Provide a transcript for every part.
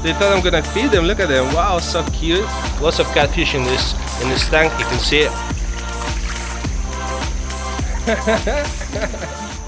They thought I'm gonna feed them. Look at them. Wow, so cute. Lots of catfish in this tank. You can see it.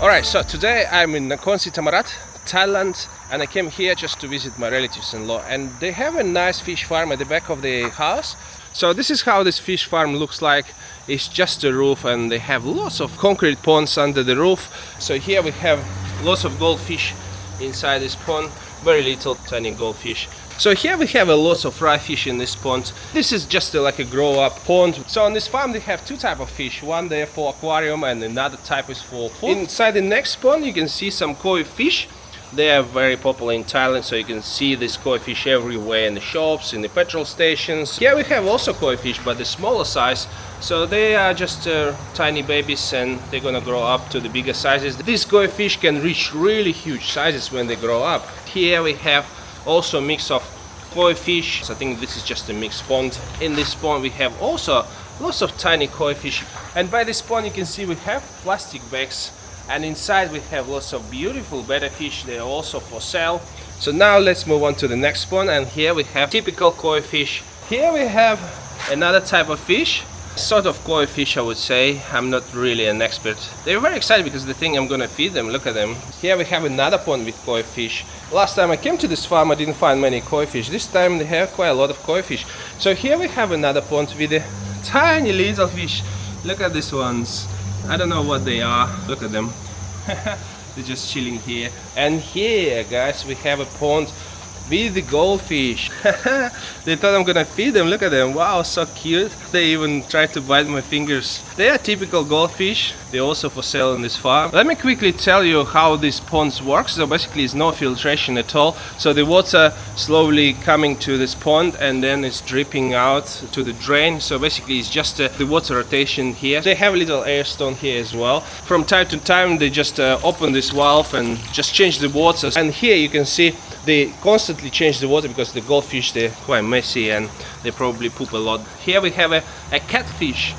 Alright, so today I'm in Nakhon Si Thammarat, Thailand, and I came here just to visit my relatives-in-law, and they have a nice fish farm at the back of the house. So this is how this fish farm looks like. It's just a roof, and they have lots of concrete ponds under the roof. So here we have lots of goldfish inside this pond, very little tiny goldfish. So here we have a lot of fry fish in this pond. This is just like a grow-up pond. So on this farm they have two types of fish. One there for aquarium and another type is for food. Inside the next pond you can see some koi fish. They are very popular in Thailand, so you can see this koi fish everywhere in the shops, in the petrol stations. Here we have also koi fish, but the smaller size. So they are just tiny babies, and they're gonna grow up to the bigger sizes. These koi fish can reach really huge sizes when they grow up. Here we have also a mix of koi fish. So I think this is just a mixed pond. In this pond we have also lots of tiny koi fish, and by this pond you can see we have plastic bags, and inside we have lots of beautiful betta fish. They are also for sale. So now let's move on to the next pond, and here we have typical koi fish. Here we have another type of fish, sort of koi fish I would say. I'm not really an expert. They're very excited because they think I'm gonna feed them. Look at them. Here we have another pond with koi fish. Last time I came to this farm I didn't find many koi fish. This time they have quite a lot of koi fish. So here we have another pond with a tiny little fish. Look at these ones. I don't know what they are. Look at them. They're just chilling here. And here guys we have a pond with the goldfish. They thought I'm gonna feed them. Look at them. Wow, so cute. They even tried to bite my fingers. They are typical goldfish. They're also for sale on this farm. Let me quickly tell you how these ponds work. So basically it's no filtration at all. So the water slowly coming to this pond and then it's dripping out to the drain. So basically it's just the water rotation here. They have a little air stone here as well. From time to time they just open this valve and just change the water. And here you can see they constantly change the water because the goldfish, they're quite messy and they probably poop a lot. Here we have a catfish.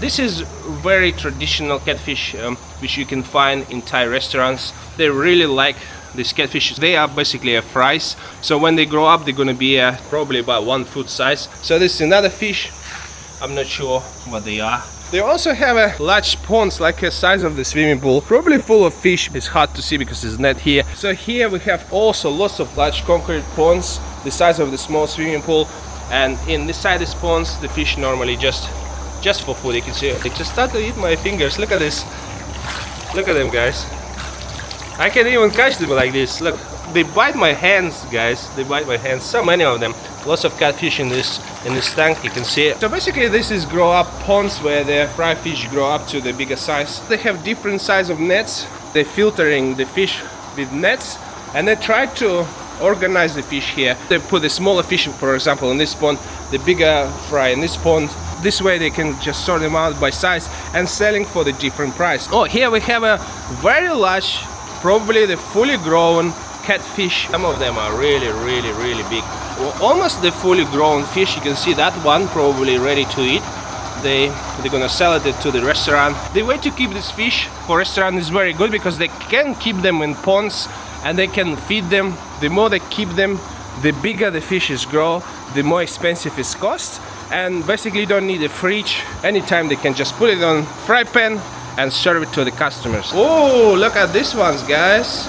This is very traditional catfish which you can find in Thai restaurants. They really like these catfish. They are basically fries. So when they grow up they're gonna be probably about 1 foot size. So this is another fish. I'm not sure what they are. They also have a large ponds like the size of the swimming pool, probably full of fish. It's hard to see because there's net here. So here we have also lots of large concrete ponds, the size of the small swimming pool. And in this side of these ponds, the fish normally just for food. You can see they just start to eat my fingers. Look at this. Look at them, guys. I can even catch them like this. Look, they bite my hands, guys. They bite my hands. So many of them. Lots of catfish in this tank. You can see it. So basically this is grow up ponds where the fry fish grow up to the bigger size. They have different size of nets. They're filtering the fish with nets, and they try to organize the fish here. They put the smaller fish, for example, in this pond, the bigger fry in this pond. This way they can just sort them out by size and selling for the different price. Oh, here we have a very large, probably the fully grown catfish. Some of them are really big. Well, almost the fully grown fish. You can see that one probably ready to eat. They're gonna sell it to the restaurant. The way to keep this fish for restaurant is very good because they can keep them in ponds and they can feed them. The more they keep them, the bigger the fishes grow, the more expensive it costs. And basically you don't need a fridge. Anytime they can just put it on fry pan and serve it to the customers. Oh, look at these ones, guys.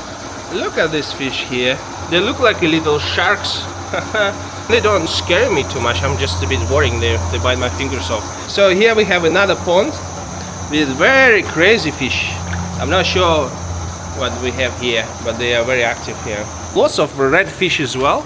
Look at this fish here. They look like little sharks. They don't scare me too much. I'm just a bit worrying. They bite my fingers off. So here we have another pond with very crazy fish. I'm not sure what we have here, but they are very active here. Lots of red fish as well.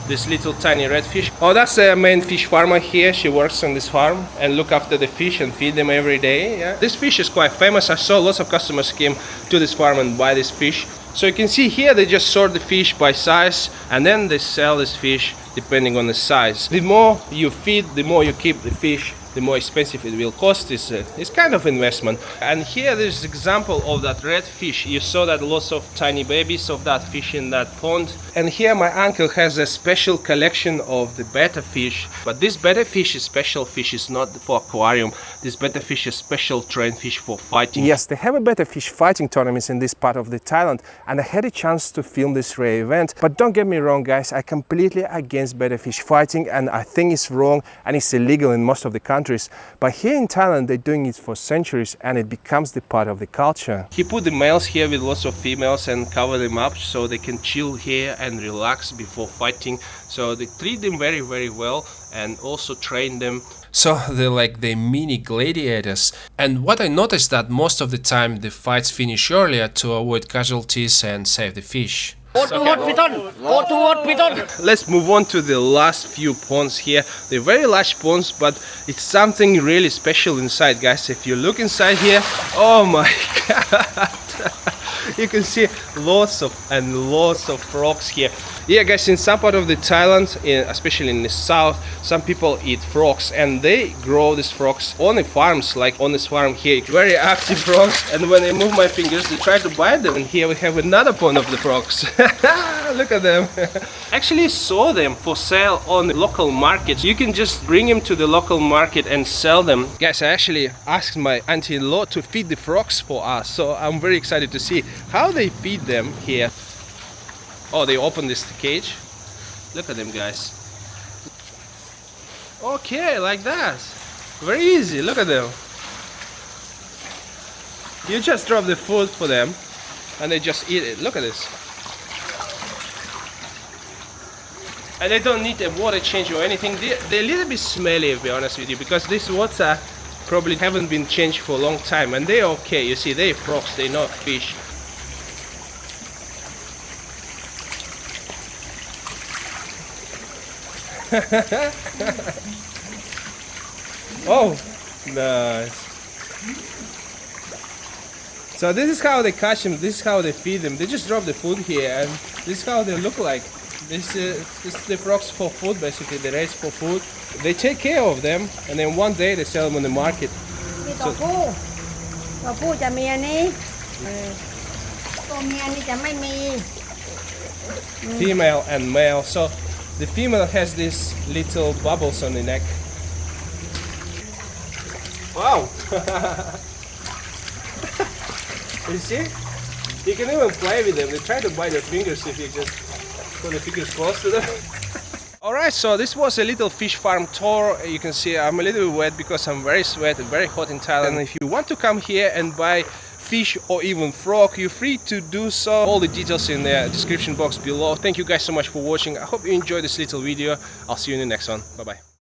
This little tiny red fish. Oh, that's the main fish farmer here. She works on this farm and look after the fish and feed them every day. Yeah. This fish is quite famous. I saw lots of customers came to this farm and buy this fish. So you can see here they just sort the fish by size and then they sell this fish depending on the size. The more you feed, the more you keep the fish, the more expensive it will cost. It's kind of investment. And here there's example of that red fish. You saw that lots of tiny babies of that fish in that pond. And here my uncle has a special collection of the betta fish. But this betta fish is special fish, is not for aquarium. This betta fish is special trained fish for fighting. Yes, they have a betta fish fighting tournaments in this part of the Thailand, and I had a chance to film this rare event. But don't get me wrong, guys, I completely against betta fish fighting, and I think it's wrong and it's illegal in most of the countries. But here in Thailand, they're doing it for centuries, and it becomes the part of the culture. He put the males here with lots of females and cover them up so they can chill here and relax before fighting. So they treat them very, very well and also train them. So they're like the mini gladiators. And what I noticed that most of the time the fights finish earlier to avoid casualties and save the fish. Let's move on to the last few ponds here. They're very large ponds, but it's something really special inside, guys. If you look inside here, oh my god, you can see lots of frogs here. Yeah, guys, in some part of the Thailand, especially in the south, some people eat frogs, and they grow these frogs on the farms, like on this farm here. Very active frogs, and when I move my fingers, they try to bite them. And here we have another pond of the frogs. Look at them. Actually saw them for sale on the local markets. You can just bring them to the local market and sell them. Guys, I actually asked my auntie-in-law to feed the frogs for us, so I'm very excited to see how they feed them here. Oh, they opened this cage. Look at them, guys. Okay, like that. Very easy, look at them. You just drop the food for them and they just eat it. Look at this. And they don't need a water change or anything. They're a little bit smelly, to be honest with you, because this water probably haven't been changed for a long time, and they're okay. You see, they're frogs, they're not fish. Oh, nice. So this is how they catch them, this is how they feed them. They just drop the food here, and this is how they look like. This is the frogs for food, basically. They raise for food. They take care of them, and then one day they sell them on the market. So, female and male. So the female has these little bubbles on the neck. Wow! You see? You can even play with them. They try to bite their fingers if you just put the fingers close to them. Alright, so this was a little fish farm tour. You can see I'm a little bit wet because I'm very sweaty, very hot in Thailand. And if you want to come here and buy fish or even frog, you're free to do so. All the details in the description box below. Thank you guys so much for watching. I hope you enjoyed this little video. I'll see you in the next one. Bye bye.